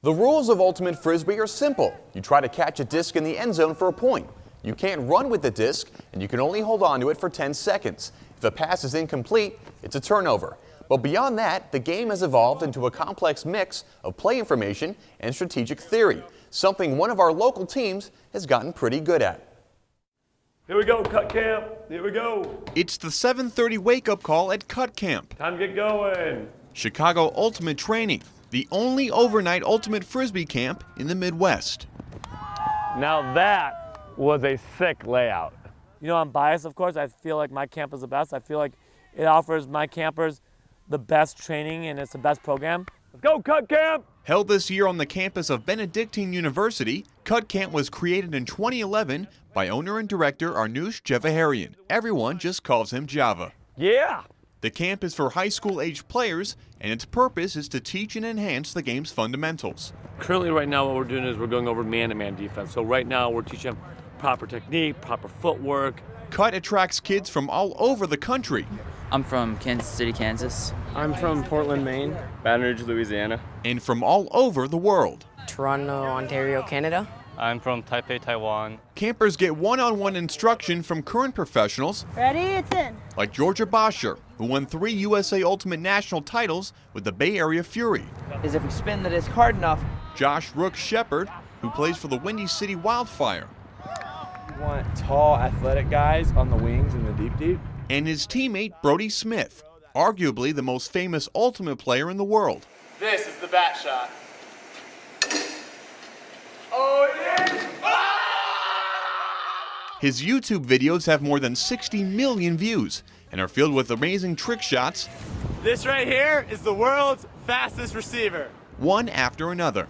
The rules of Ultimate Frisbee are simple. You try to catch a disc in the end zone for a point. You can't run with the disc, and you can only hold on to it for 10 seconds. If the pass is incomplete, it's a turnover. But beyond that, the game has evolved into a complex mix of play information and strategic theory, something one of our local teams has gotten pretty good at. Here we go, cut camp. Here we go. It's the 7:30 wake-up call at cut camp. Time to get going. Chicago Ultimate Training, the only overnight Ultimate Frisbee camp in the Midwest. Now that was a sick layout. You know, I'm biased, of course. I feel like my camp is the best. I feel like it offers my campers the best training and it's the best program. Let's go, cut camp. Held this year on the campus of Benedictine University, Cut Camp was created in 2011 by owner and director Arnoush Javaherian. Everyone just calls him Java. Yeah. The camp is for high school-aged players, and its purpose is to teach and enhance the game's fundamentals. Currently, right now, what we're doing is we're going over man-to-man defense. So right now, we're teaching them proper technique, proper footwork. Cut attracts kids from all over the country. I'm from Kansas City, Kansas. I'm from Portland, Maine. Baton Rouge, Louisiana. And from all over the world. Toronto, Ontario, Canada. I'm from Taipei, Taiwan. Campers get one-on-one instruction from current professionals. Ready? It's in. Like Georgia Bosher, who won 3 USA Ultimate National titles with the Bay Area Fury. Is if we spin the disc hard enough. Josh Rook Shepard, who plays for the Windy City Wildfire. We want tall, athletic guys on the wings in the deep. And his teammate, Brodie Smith, arguably the most famous Ultimate player in the world. This is the bat shot. Oh, it is! His YouTube videos have more than 60 million views and are filled with amazing trick shots. This right here is the world's fastest receiver. One after another.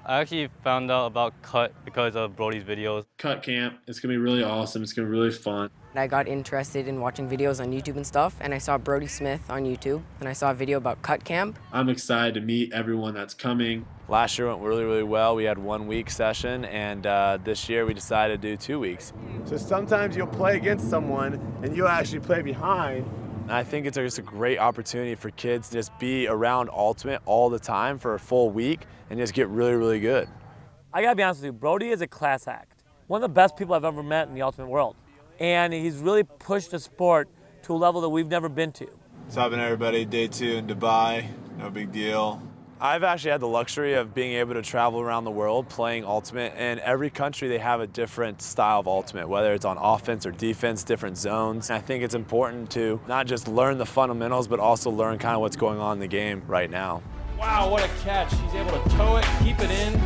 I actually found out about Cut because of Brodie's videos. Cut camp, it's gonna be really awesome. It's gonna be really fun. I got interested in watching videos on YouTube and stuff, and I saw Brodie Smith on YouTube, and I saw a video about Cut Camp. I'm excited to meet everyone that's coming. Last year went really well. We had 1 week session, and this year we decided to do 2 weeks. So sometimes you'll play against someone and you'll actually play behind. I think it's just a great opportunity for kids to just be around Ultimate all the time for a full week and just get really good. I gotta be honest with you, Brodie is a class act. One of the best people I've ever met in the Ultimate world. And he's really pushed the sport to a level that we've never been to. What's happening, everybody? Day 2 in Dubai. No big deal. I've actually had the luxury of being able to travel around the world playing Ultimate, and every country they have a different style of Ultimate, whether it's on offense or defense, different zones. I think it's important to not just learn the fundamentals, but also learn kind of what's going on in the game right now. Wow, what a catch. He's able to tow it, keep it in.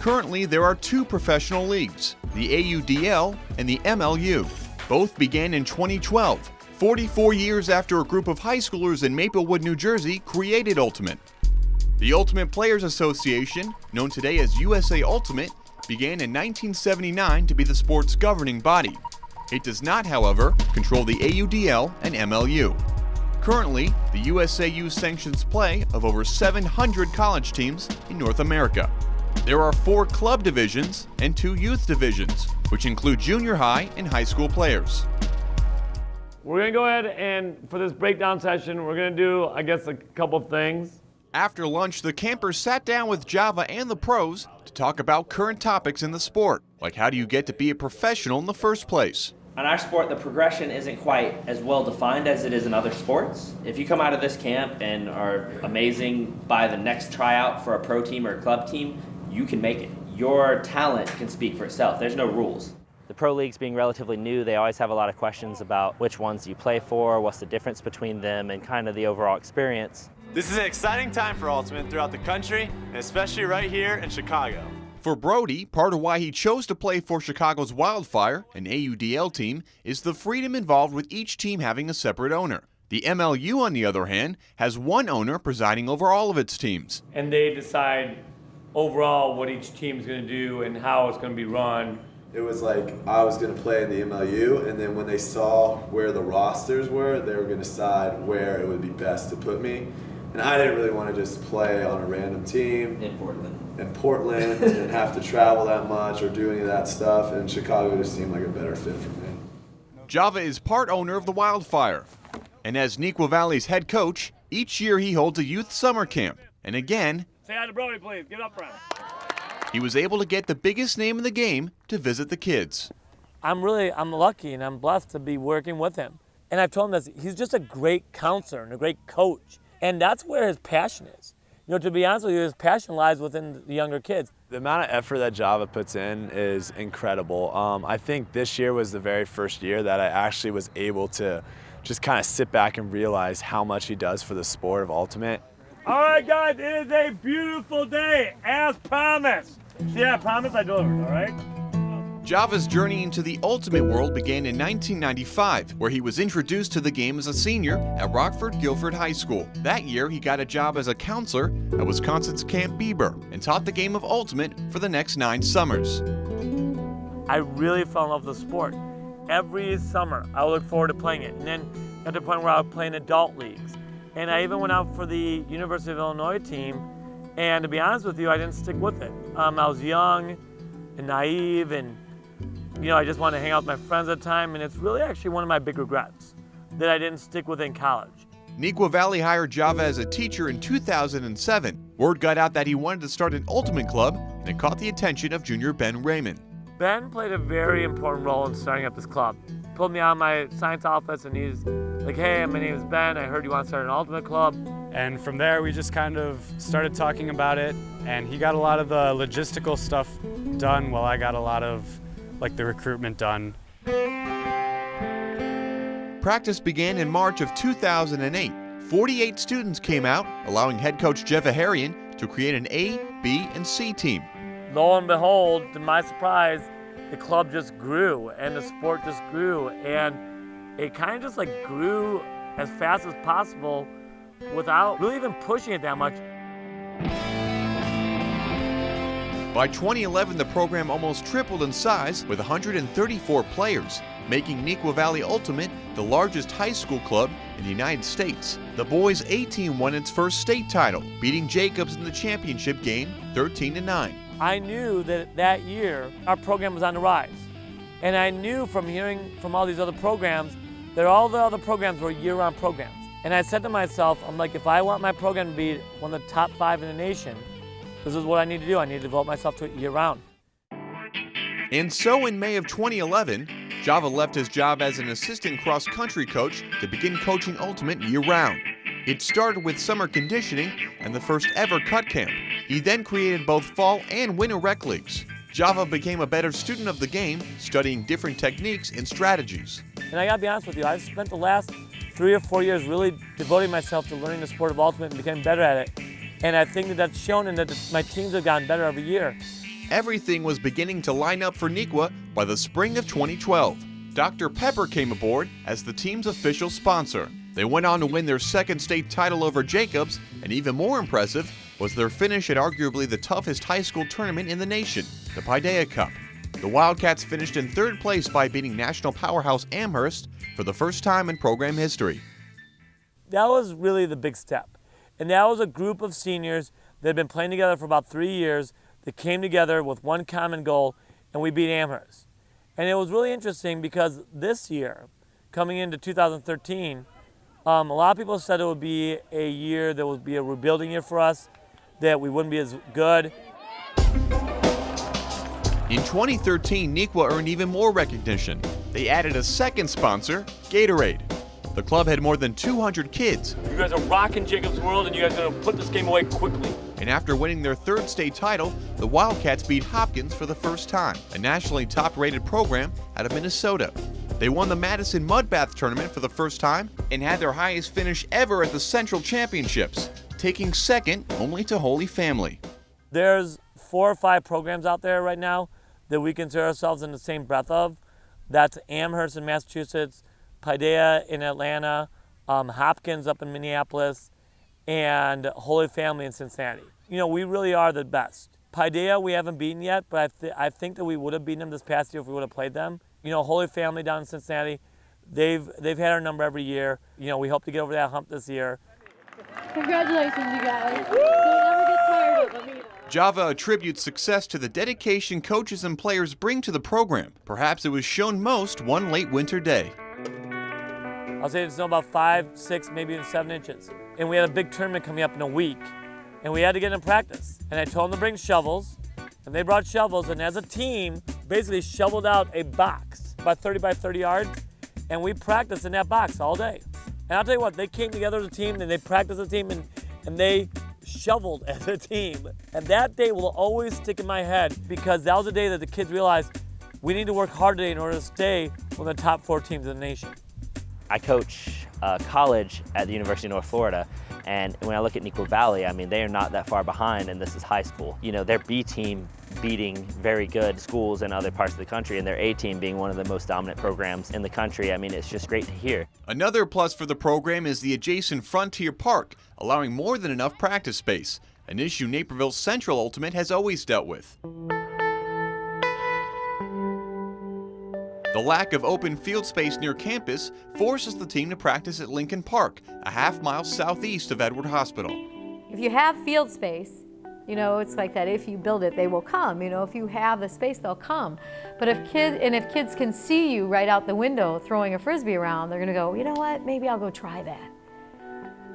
Currently, there are 2 professional leagues, the AUDL and the MLU. Both began in 2012, 44 years after a group of high schoolers in Maplewood, New Jersey created Ultimate. The Ultimate Players Association, known today as USA Ultimate, began in 1979 to be the sport's governing body. It does not, however, control the AUDL and MLU. Currently, the USAU sanctions play of over 700 college teams in North America. There are 4 club divisions and 2 youth divisions, which include junior high and high school players. We're gonna go ahead and for this breakdown session, we're gonna do, I guess, a couple of things. After lunch, the campers sat down with Java and the pros to talk about current topics in the sport, like how do you get to be a professional in the first place. On our sport, the progression isn't quite as well defined as it is in other sports. If you come out of this camp and are amazing by the next tryout for a pro team or a club team, you can make it. Your talent can speak for itself. There's no rules. The pro leagues being relatively new, they always have a lot of questions about which ones you play for, what's the difference between them, and kind of the overall experience. This is an exciting time for Ultimate throughout the country, and especially right here in Chicago. For Brodie, part of why he chose to play for Chicago's Wildfire, an AUDL team, is the freedom involved with each team having a separate owner. The MLU, on the other hand, has one owner presiding over all of its teams. And they decide overall what each team's gonna do and how it's gonna be run. It was like I was going to play in the MLU, and then when they saw where the rosters were, they were going to decide where it would be best to put me. And I didn't really want to just play on a random team in Portland and have to travel that much or do any of that stuff, and Chicago just seemed like a better fit for me. Java is part owner of the Wildfire. And as Neuqua Valley's head coach, each year he holds a youth summer camp. And again, say hi to Brodie, please. Give it up for him. He was able to get the biggest name in the game to visit the kids. I'm lucky and I'm blessed to be working with him. And I've told him that he's just a great counselor and a great coach. And that's where his passion is. You know, to be honest with you, his passion lies within the younger kids. The amount of effort that Java puts in is incredible. I think this year was the very first year that I actually was able to just kind of sit back and realize how much he does for the sport of Ultimate. All right, guys, it is a beautiful day, as promised. See, I promised, I delivered, all right? Java's journey into the Ultimate world began in 1995, where he was introduced to the game as a senior at Rockford Guilford High School. That year, he got a job as a counselor at Wisconsin's Camp Bieber and taught the game of Ultimate for the next 9 summers. I really fell in love with the sport. Every summer, I would look forward to playing it. And then at the point where I would play in adult leagues. And I even went out for the University of Illinois team. And to be honest with you, I didn't stick with it. I was young and naive and I just wanted to hang out with my friends at the time, and it's really actually one of my big regrets that I didn't stick with it in college. Neuqua Valley hired Java as a teacher in 2007. Word got out that he wanted to start an Ultimate club, and it caught the attention of junior Ben Raymond. Ben played a very important role in starting up this club. He pulled me out of my science office, and he's like, hey, my name is Ben. I heard you want to start an Ultimate club. And from there, we just kind of started talking about it, and he got a lot of the logistical stuff done while I got a lot of the recruitment done. Practice began in March of 2008. 48 students came out, allowing head coach Javaherian to create an A, B, and C team. Lo and behold, to my surprise, the club just grew and the sport just grew, and it kind of just grew as fast as possible without really even pushing it that much. By 2011, the program almost tripled in size with 134 players, making Neuqua Valley Ultimate the largest high school club in the United States. The boys' A team won its first state title, beating Jacobs in the championship game 13-9. I knew that year our program was on the rise. And I knew from hearing from all these other programs that all the other programs were year-round programs. And I said to myself, I'm like, if I want my program to be one of the top 5 in the nation, this is what I need to do. I need to devote myself to it year-round. And so in May of 2011, Java left his job as an assistant cross-country coach to begin coaching Ultimate year-round. It started with summer conditioning and the first ever cut camp. He then created both fall and winter rec leagues. Java became a better student of the game, studying different techniques and strategies. And I gotta be honest with you, I've spent the last 3 or 4 years really devoting myself to learning the sport of Ultimate and becoming better at it. And I think that's shown in that my teams have gotten better every year. Everything was beginning to line up for Neuqua by the spring of 2012. Dr. Pepper came aboard as the team's official sponsor. They went on to win their second state title over Jacobs, and even more impressive was their finish at arguably the toughest high school tournament in the nation, the Paideia Cup. The Wildcats finished in 3rd place by beating national powerhouse Amherst for the first time in program history. That was really the big step. And that was a group of seniors that had been playing together for about 3 years that came together with one common goal, and we beat Amherst. And it was really interesting because this year, coming into 2013, a lot of people said it would be a year that would be a rebuilding year for us, that we wouldn't be as good. In 2013, Neuqua earned even more recognition. They added a second sponsor, Gatorade. The club had more than 200 kids. You guys are rocking Jacob's World, and you guys are going to put this game away quickly. And after winning their 3rd state title, the Wildcats beat Hopkins for the first time, a nationally top-rated program out of Minnesota. They won the Madison Mud Bath Tournament for the first time and had their highest finish ever at the Central Championships, taking second only to Holy Family. There's 4 or 5 programs out there right now that we consider ourselves in the same breath of. That's Amherst in Massachusetts, Paideia in Atlanta, Hopkins up in Minneapolis, and Holy Family in Cincinnati. You know, we really are the best. Paideia we haven't beaten yet, but I think that we would have beaten them this past year if we would have played them. You know, Holy Family down in Cincinnati, they've had our number every year. You know, we hope to get over that hump this year. Congratulations, you guys. Don't ever get tired of them. Java attributes success to the dedication coaches and players bring to the program. Perhaps it was shown most one late winter day. I'll say it's snow about 5, 6, maybe even 7 inches. And we had a big tournament coming up in a week, and we had to get in practice. And I told them to bring shovels, and they brought shovels, and as a team, basically shoveled out a box about 30 by 30 yards, and we practiced in that box all day. And I'll tell you what, they came together as a team, and they practiced as a team, and they shoveled as a team. And that day will always stick in my head, because that was the day that the kids realized we need to work hard today in order to stay one of the top 4 teams in the nation. I coach college at the University of North Florida, and when I look at Neuqua Valley, I mean, they are not that far behind, and this is high school. You know, their B team beating very good schools in other parts of the country, and their A team being one of the most dominant programs in the country. I mean, it's just great to hear. Another plus for the program is the adjacent Frontier Park, allowing more than enough practice space, an issue Naperville's Central Ultimate has always dealt with. The lack of open field space near campus forces the team to practice at Lincoln Park, a half-mile southeast of Edward Hospital. If you have field space, you know, it's like that. If you build it, they will come. You know, if you have the space, they'll come. But if kids can see you right out the window throwing a Frisbee around, they're gonna go, you know what, maybe I'll go try that.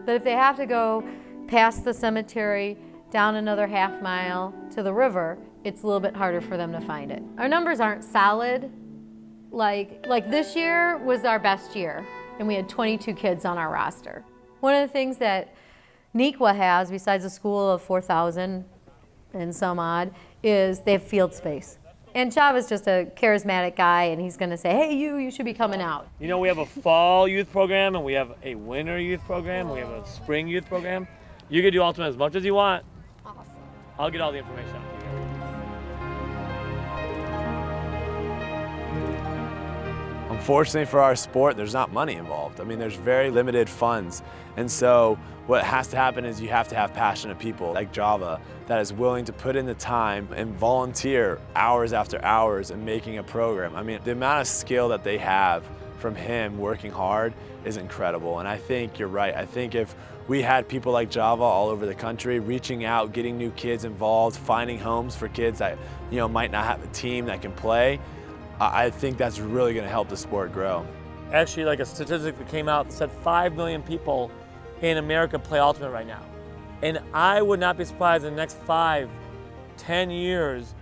But if they have to go past the cemetery, down another half mile to the river, it's a little bit harder for them to find it. Our numbers aren't solid. Like this year was our best year, and we had 22 kids on our roster. One of the things that Neuqua has, besides a school of 4,000 and some odd, is they have field space. And Java's just a charismatic guy, and he's gonna say, hey, you should be coming out. You know, we have a fall youth program, and we have a winter youth program, we have a spring youth program. You can do Ultimate as much as you want. Awesome. I'll get all the information out to you. Unfortunately for our sport, there's not money involved. I mean, there's very limited funds. And so what has to happen is you have to have passionate people like Java that is willing to put in the time and volunteer hours after hours in making a program. I mean, the amount of skill that they have from him working hard is incredible. And I think you're right. I think if we had people like Java all over the country reaching out, getting new kids involved, finding homes for kids that, you know, might not have a team that can play, I think that's really going to help the sport grow. Actually, like a statistic that came out that said 5 million people in America play Ultimate right now. And I would not be surprised in the next 5, 10 years,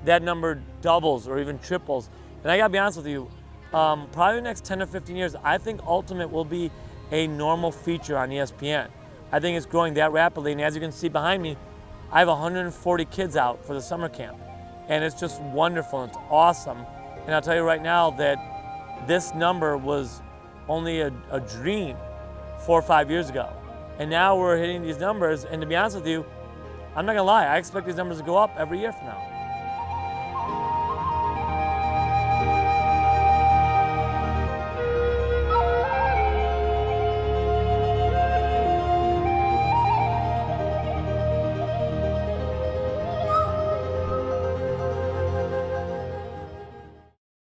that number doubles or even triples. And I gotta be honest with you, probably the next 10 or 15 years, I think Ultimate will be a normal feature on ESPN. I think it's growing that rapidly, and as you can see behind me, I have 140 kids out for the summer camp. And it's just wonderful, and it's awesome. And I'll tell you right now that this number was only a dream 4 or 5 years ago. And now we're hitting these numbers, and to be honest with you, I'm not gonna lie, I expect these numbers to go up every year from now.